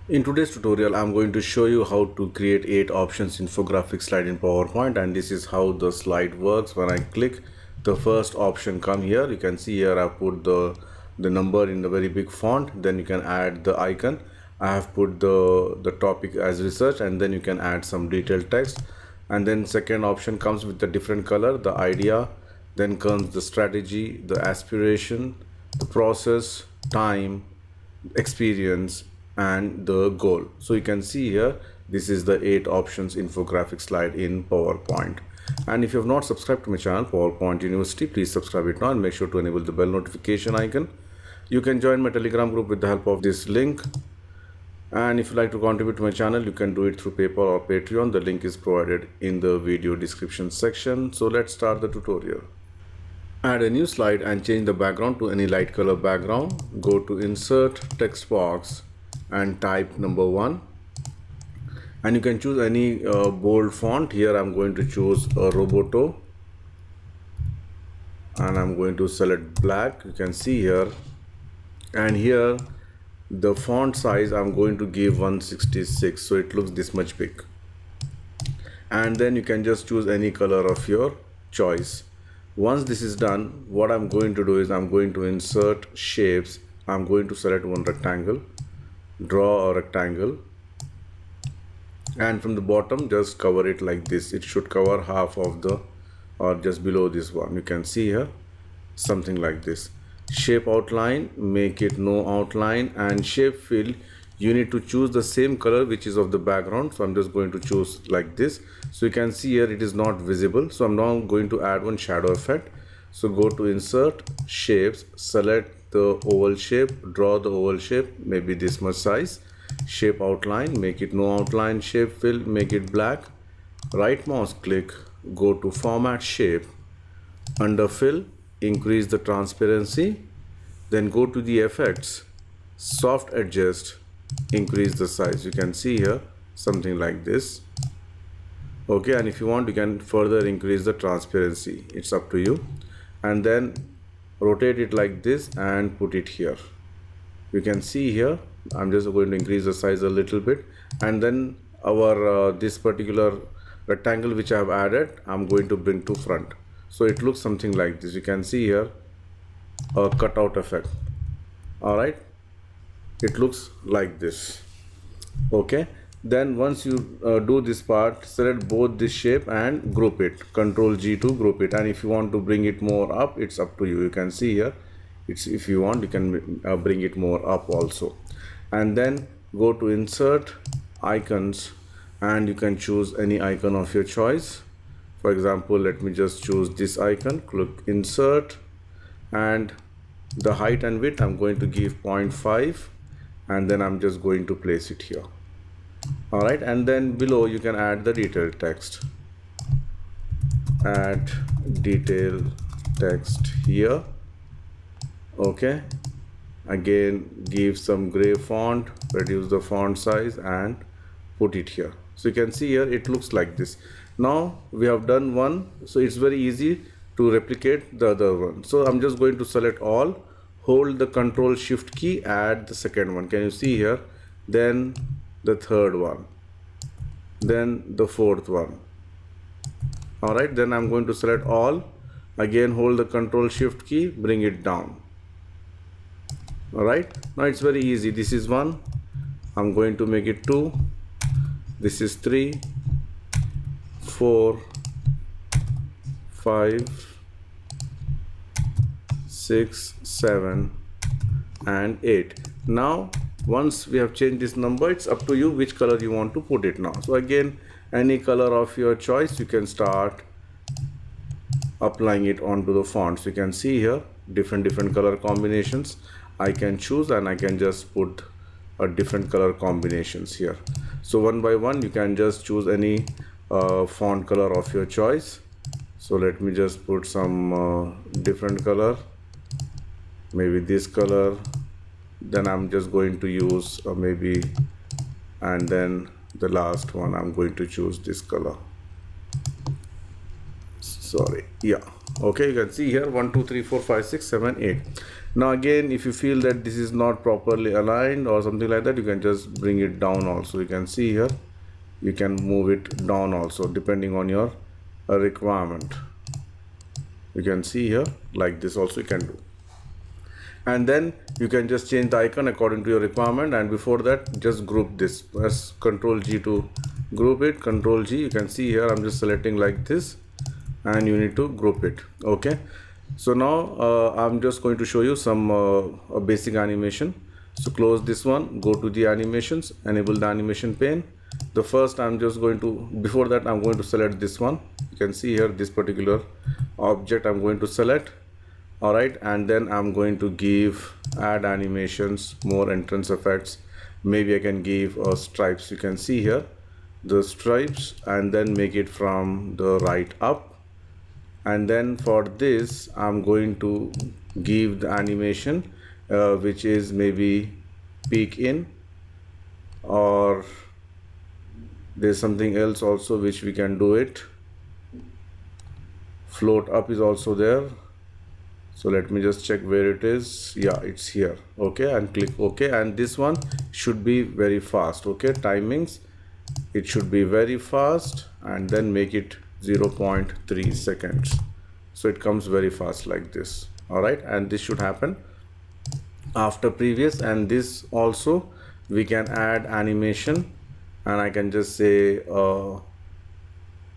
In today's tutorial, I'm going to show you how to create 8 options infographic slide in PowerPoint, and this is how the slide works. When I click the first option, come here, you can see here I put the number in the very big font. Then you can add the icon. I have put the topic as research, and then you can add some detailed text. And then second option comes with a different color, the idea. Then comes the strategy, the aspiration, the process, time, experience, and the goal. So you can see here, this is the 8 options infographic slide in PowerPoint. And if you have not subscribed to my channel PowerPoint University, please subscribe it now and make sure to enable the bell notification icon. You can join my Telegram group with the help of this link. And if you like to contribute to my channel, you can do it through PayPal or Patreon. The link is provided in the video description section. So let's start the tutorial. Add a new slide and change the background to any light color background. Go to insert text box and type number 1, and you can choose any bold font. Here I'm going to choose a Roboto and I'm going to select black. You can see here, and here the font size I'm going to give 166, so it looks this much big. And then you can just choose any color of your choice. Once this is done, what I'm going to do is I'm going to insert shapes. I'm going to select one rectangle, draw a rectangle, and from the bottom just cover it like this. It should cover half of the, or just below this one. You can see here something like this. Shape outline, make it no outline, and shape fill, you need to choose the same color which is of the background. So I'm just going to choose like this. So you can see here it is not visible, so I'm now going to add one shadow effect. So go to insert shapes, select the oval shape, draw the oval shape, maybe this much size. Shape outline, make it no outline. Shape fill, make it black. Right mouse click, go to format shape, under fill, increase the transparency, then go to the effects, soft adjust, increase the size. You can see here something like this. Okay, and if you want, you can further increase the transparency, it's up to you. And then rotate it like this and put it here. You can see here I'm just going to increase the size a little bit, and then our this particular rectangle which I have added, I'm going to bring to front, so it looks something like this. You can see here a cutout effect. All right, it looks like this. Okay, then once you do this part, select both this shape and group it, Ctrl G to group it. And if you want to bring it more up, it's up to you. You can see here, it's, if you want, you can bring it more up also. And then go to insert icons, and you can choose any icon of your choice. For example, let me just choose this icon. Click insert, and the height and width I'm going to give 0.5, and then I'm just going to place it here. All right, and then below you can add the detailed text. Add detailed text here. Okay, again give some gray font, reduce the font size and put it here. So you can see here it looks like this. Now we have done one, so it's very easy to replicate the other one. So I'm just going to select all, hold the Ctrl Shift key, add the second one. Can you see here? Then the third one, then the fourth one. All right, then I'm going to select all, again hold the Ctrl Shift key, bring it down. All right, now it's very easy. This is 1, I'm going to make it 2, this is 3, 4, 5, 6, 7 and 8. Now once we have changed this number, it's up to you which color you want to put it now. So again, any color of your choice, you can start applying it onto the font. So you can see here different color combinations I can choose, and I can just put a different color combinations here. So one by one you can just choose any font color of your choice. So let me just put some different color, maybe this color. Then I'm just going to use maybe, and then the last one I'm going to choose this color. Sorry, yeah. Okay, you can see here 1 2 3 4 5 6 7 8. Now again, if you feel that this is not properly aligned or something like that, you can just bring it down also. You can see here, you can move it down also depending on your requirement. You can see here, like this also you can do. And then you can just change the icon according to your requirement, and before that just group this. Press Ctrl G to group it. Ctrl G, you can see here I'm just selecting like this, and you need to group it. Okay, so now I'm just going to show you some a basic animation. So close this one, go to the animations, enable the animation pane. The first I'm just going to, before that I'm going to select this one. You can see here this particular object I'm going to select. Alright, and then I'm going to give add animations, more entrance effects. Maybe I can give stripes. You can see here the stripes, and then make it from the right up. And then for this I'm going to give the animation which is maybe peek in, or there's something else also which we can do it. Float up is also there. So let me just check where it is. Yeah, it's here. Okay, and click OK. And this one should be very fast. Okay, timings, it should be very fast, and then make it 0.3 seconds. So it comes very fast like this. All right, and this should happen after previous. And this also we can add animation, and I can just say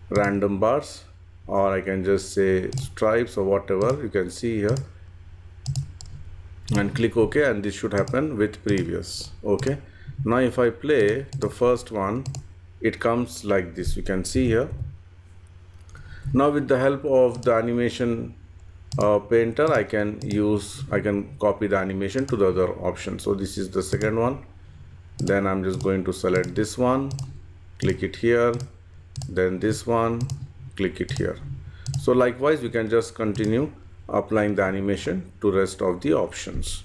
random bars, or I can just say stripes or whatever. You can see here, and click OK, and this should happen with previous. Okay, now if I play the first one, it comes like this. You can see here. Now with the help of the animation painter, I can copy the animation to the other option. So this is the second one. Then I'm just going to select this one, click it here, then this one, click it here. So likewise we can just continue applying the animation to rest of the options.